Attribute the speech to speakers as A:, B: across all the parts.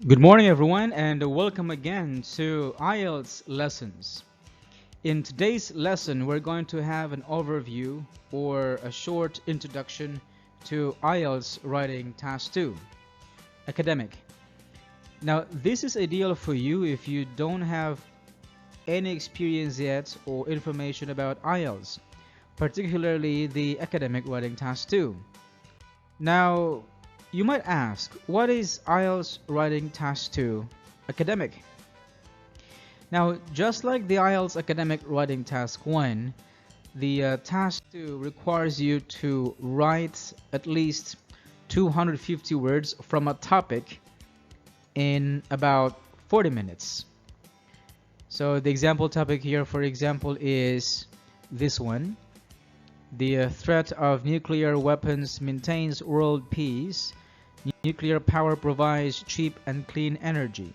A: Good morning, everyone, and welcome again to IELTS Lessons. In today's lesson, we're going to have an overview or a short introduction to IELTS Writing Task 2, Academic. Now, this is ideal for you if you don't have any experience yet or information about IELTS, particularly the Academic Writing Task 2. Now, you might ask, what is IELTS Writing Task 2 Academic? Now, just like the IELTS Academic Writing Task 1, the Task 2 requires you to write at least 250 words from a topic in about 40 minutes. So the example topic here, for example, is this one. The threat of nuclear weapons maintains world peace. Nuclear power provides cheap and clean energy.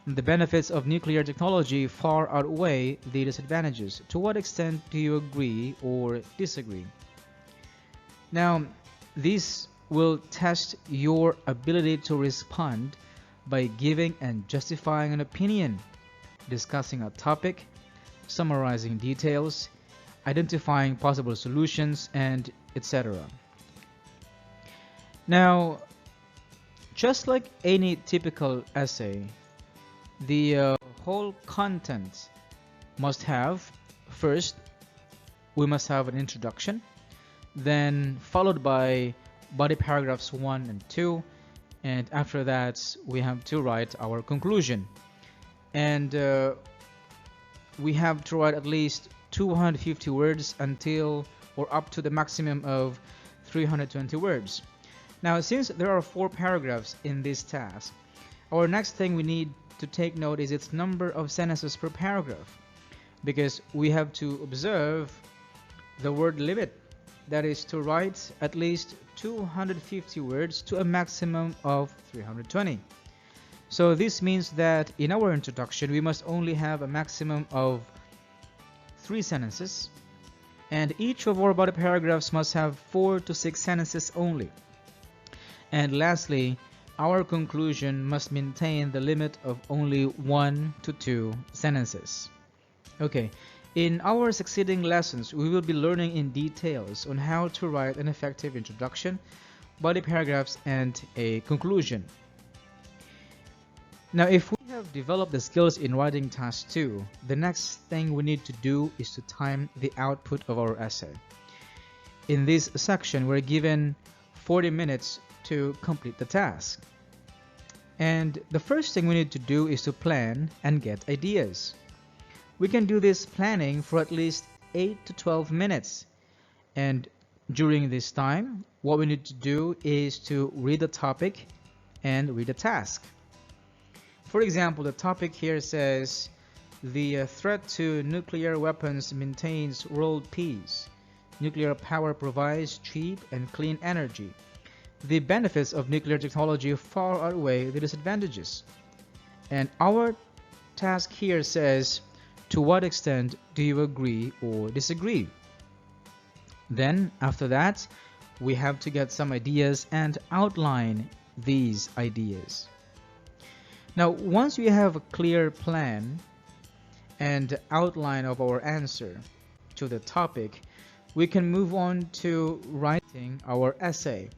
A: The benefits of nuclear technology far outweigh the disadvantages. To what extent do you agree or disagree? Now, this will test your ability to respond by giving and justifying an opinion, discussing a topic, summarizing details, identifying possible solutions, and etc. Now, just like any typical essay, the whole content must have, first, we must have an introduction, then followed by body paragraphs 1 and 2, and after that we have to write our conclusion. And we have to write at least 250 words until or up to the maximum of 320 words. Now, since there are 4 paragraphs in this task, our next thing we need to take note is its number of sentences per paragraph, because we have to observe the word limit, that is to write at least 250 words to a maximum of 320. So this means that in our introduction we must only have a maximum of 3 sentences, and each of our body paragraphs must have 4 to 6 sentences only. And lastly, our conclusion must maintain the limit of only 1 to 2 sentences. Okay, in our succeeding lessons, we will be learning in details on how to write an effective introduction, body paragraphs, and a conclusion. Now, if we have developed the skills in writing task 2, the next thing we need to do is to time the output of our essay. In this section, we're given 40 minutes to complete the task. And the first thing we need to do is to plan and get ideas. We can do this planning for at least 8 to 12 minutes. And during this time, what we need to do is to read the topic and read the task. For example, the topic here says, the threat to nuclear weapons maintains world peace. Nuclear power provides cheap and clean energy. The benefits of nuclear technology far outweigh the disadvantages. And our task here says, to what extent do you agree or disagree? Then, after that, we have to get some ideas and outline these ideas. Now, once we have a clear plan and outline of our answer to the topic, we can move on to writing our essay.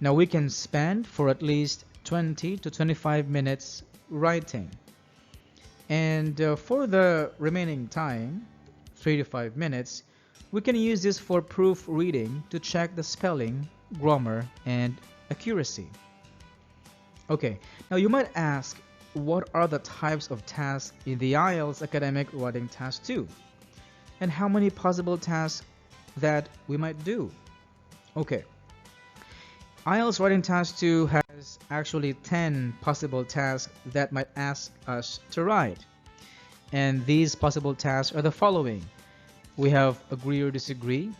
A: Now, we can spend for at least 20 to 25 minutes writing. And for the remaining time, 3 to 5 minutes, we can use this for proofreading to check the spelling, grammar, and accuracy. Okay, now you might ask, what are the types of tasks in the IELTS Academic Writing Task 2? And how many possible tasks that we might do? Okay. IELTS Writing Task 2 has actually 10 possible tasks that might ask us to write. And these possible tasks are the following. We have agree or disagree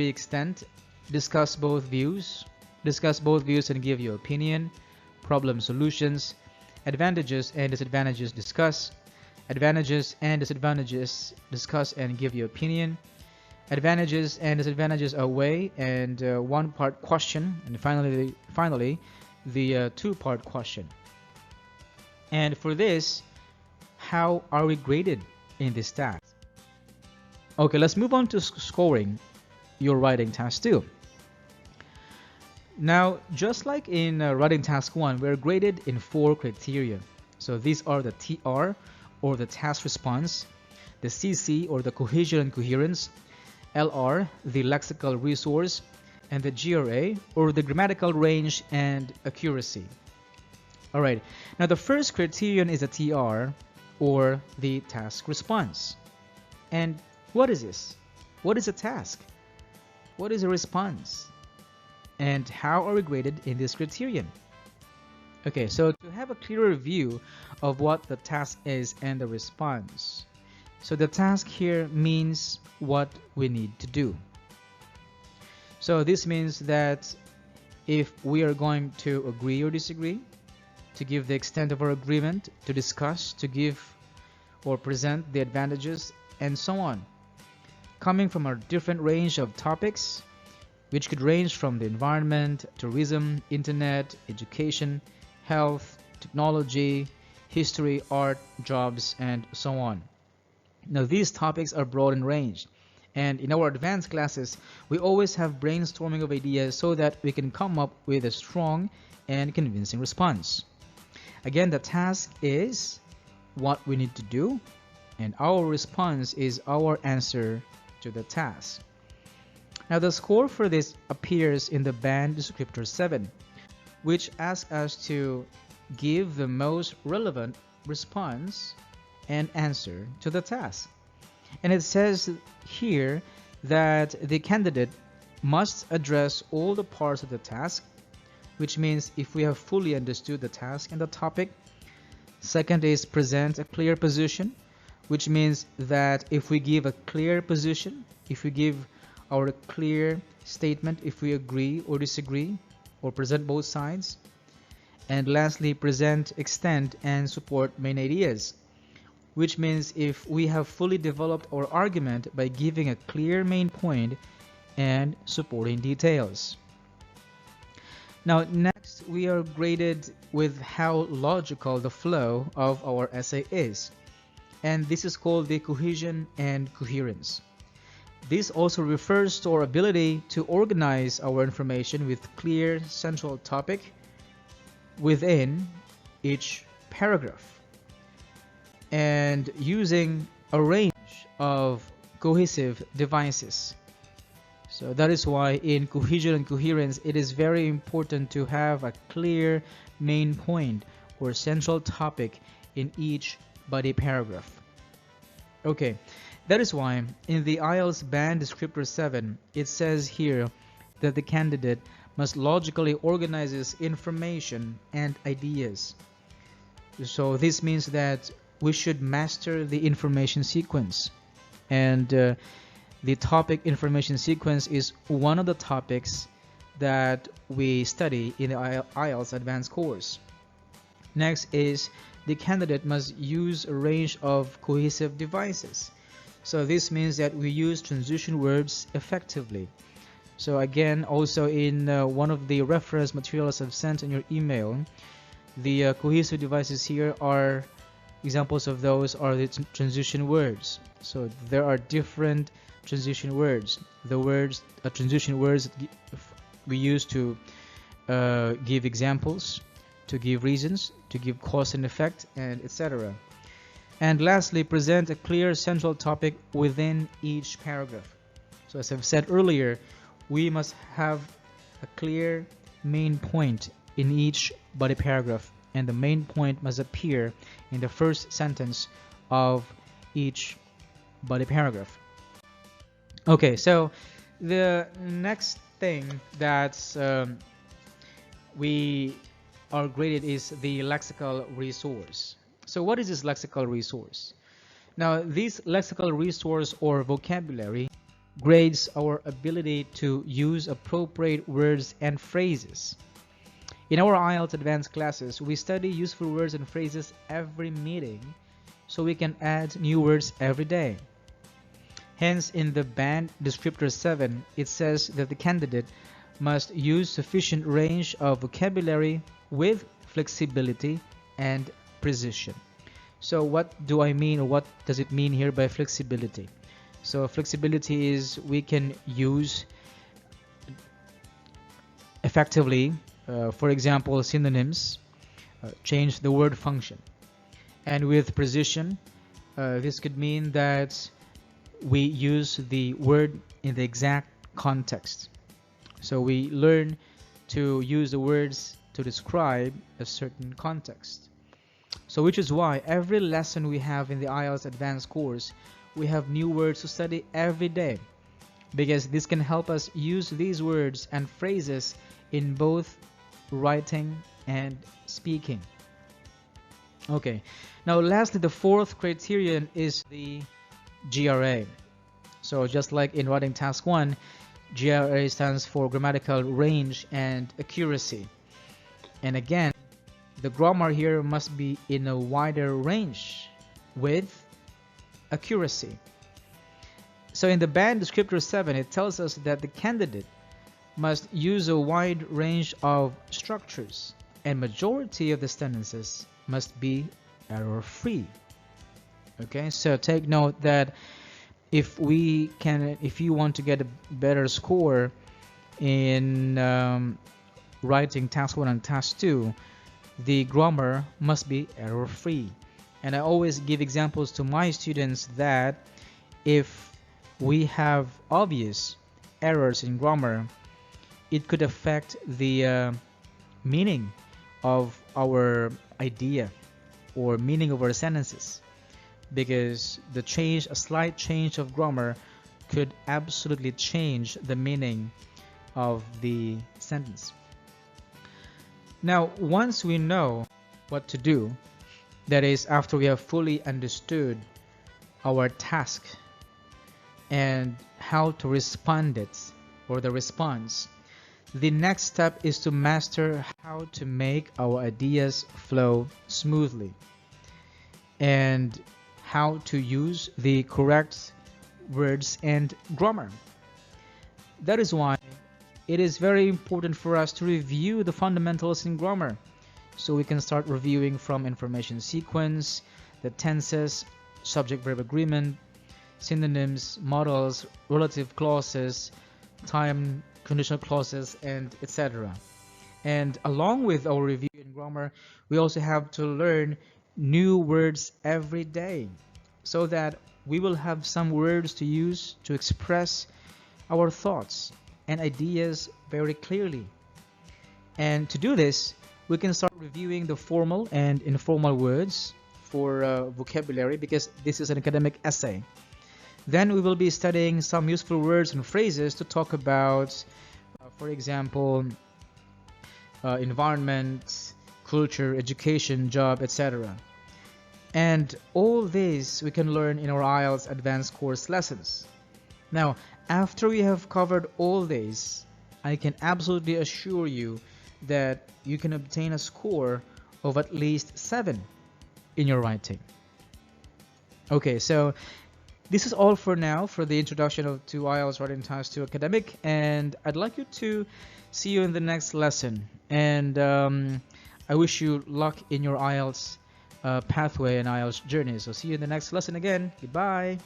A: extent, discuss both views and give your opinion, problem solutions, advantages and disadvantages discuss, advantages and disadvantages discuss and give your opinion, advantages and disadvantages outweigh, and one part question, and finally the two-part question. And for this, how are we graded in this task? Okay, let's move on to scoring your writing task 2. Now, just like in writing task 1, we're graded in 4 criteria. So these are the TR, or the task response, the CC, or the cohesion and coherence, LR, the lexical resource, and the GRA, or the grammatical range and accuracy. Alright, now the first criterion is the TR, or the task response. And what is this? What is a task? What is a response? And how are we graded in this criterion? Okay, so to have a clearer view of what the task is and the response. So the task here means what we need to do. So this means that if we are going to agree or disagree, to give the extent of our agreement, to discuss, to give or present the advantages, and so on, coming from a different range of topics, which could range from the environment, tourism, internet, education, health, technology, history, art, jobs, and so on. Now these topics are broad in range, and in our advanced classes we always have brainstorming of ideas so that we can come up with a strong and convincing response. Again, the task is what we need to do, and our response is our answer to the task. Now the score for this appears in the band descriptor 7, which asks us to give the most relevant response and answer to the task. And it says here that the candidate must address all the parts of the task, which means if we have fully understood the task and the topic. Second is present a clear position, which means that if we give a clear position, if we give our clear statement, if we agree or disagree, or present both sides. And lastly, present, extend, and support main ideas, which means if we have fully developed our argument by giving a clear main point and supporting details. Now next, we are graded with how logical the flow of our essay is, and this is called the cohesion and coherence. This also refers to our ability to organize our information with clear central topic within each paragraph, and using a range of cohesive devices. So that is why in cohesion and coherence it is very important to have a clear main point or central topic in each body paragraph. Okay, that is why in the IELTS band descriptor 7 it says here that the candidate must logically organize information and ideas. So this means that we should master the information sequence, and the topic information sequence is one of the topics that we study in the IELTS advanced course. Next is the candidate must use a range of cohesive devices. So this means that we use transition words effectively. So again, also in one of the reference materials I've sent in your email, the cohesive devices here are examples of those are the transition words. So there are different transition words. The words transition words we use to give examples, to give reasons, to give cause and effect, and etc. And lastly, present a clear central topic within each paragraph. So as I've said earlier, we must have a clear main point in each body paragraph, and the main point must appear in the first sentence of each body paragraph. Okay, so the next thing that we are graded is the lexical resource. So what is this lexical resource? Now, this lexical resource or vocabulary grades our ability to use appropriate words and phrases. In our IELTS advanced classes, we study useful words and phrases every meeting, so we can add new words every day. Hence, in the band descriptor 7, it says that the candidate must use sufficient range of vocabulary with flexibility and precision. So what do I mean, or what does it mean here by flexibility? So flexibility is we can use effectively, for example, synonyms, change the word function. And with precision, this could mean that we use the word in the exact context. So we learn to use the words to describe a certain context. So which is why every lesson we have in the IELTS Advanced course, we have new words to study every day, because this can help us use these words and phrases in both writing and speaking. Okay, now lastly, the fourth criterion is the GRA. So just like in writing task 1, GRA stands for grammatical range and accuracy. And again, the grammar here must be in a wider range with accuracy. So in the band descriptor 7, it tells us that the candidate must use a wide range of structures, and majority of the sentences must be error-free. Okay, so take note that if you want to get a better score in writing task 1 and task 2, the grammar must be error-free. And I always give examples to my students that if we have obvious errors in grammar, it could affect the meaning of our idea or meaning of our sentences, because a slight change of grammar could absolutely change the meaning of the sentence. Now, once we know what to do, that is, after we have fully understood our task and how to respond it, or the response, the next step is to master how to make our ideas flow smoothly and how to use the correct words and grammar. That is why it is very important for us to review the fundamentals in grammar, so we can start reviewing from information sequence, the tenses, subject-verb agreement, synonyms, modals, relative clauses, time conditional clauses, and etc. And along with our review in grammar, we also have to learn new words every day, so that we will have some words to use to express our thoughts and ideas very clearly. And to do this, we can start reviewing the formal and informal words for vocabulary, because this is an academic essay. Then we will be studying some useful words and phrases to talk about, for example, environment, culture, education, job, etc. And all this we can learn in our IELTS Advanced course lessons. Now, after we have covered all this, I can absolutely assure you that you can obtain a score of at least 7 in your writing. Okay, so this is all for now for the introduction to IELTS Writing Task 2 Academic, and I'd like you to see you in the next lesson. And I wish you luck in your IELTS pathway and IELTS journey. So see you in the next lesson again. Goodbye.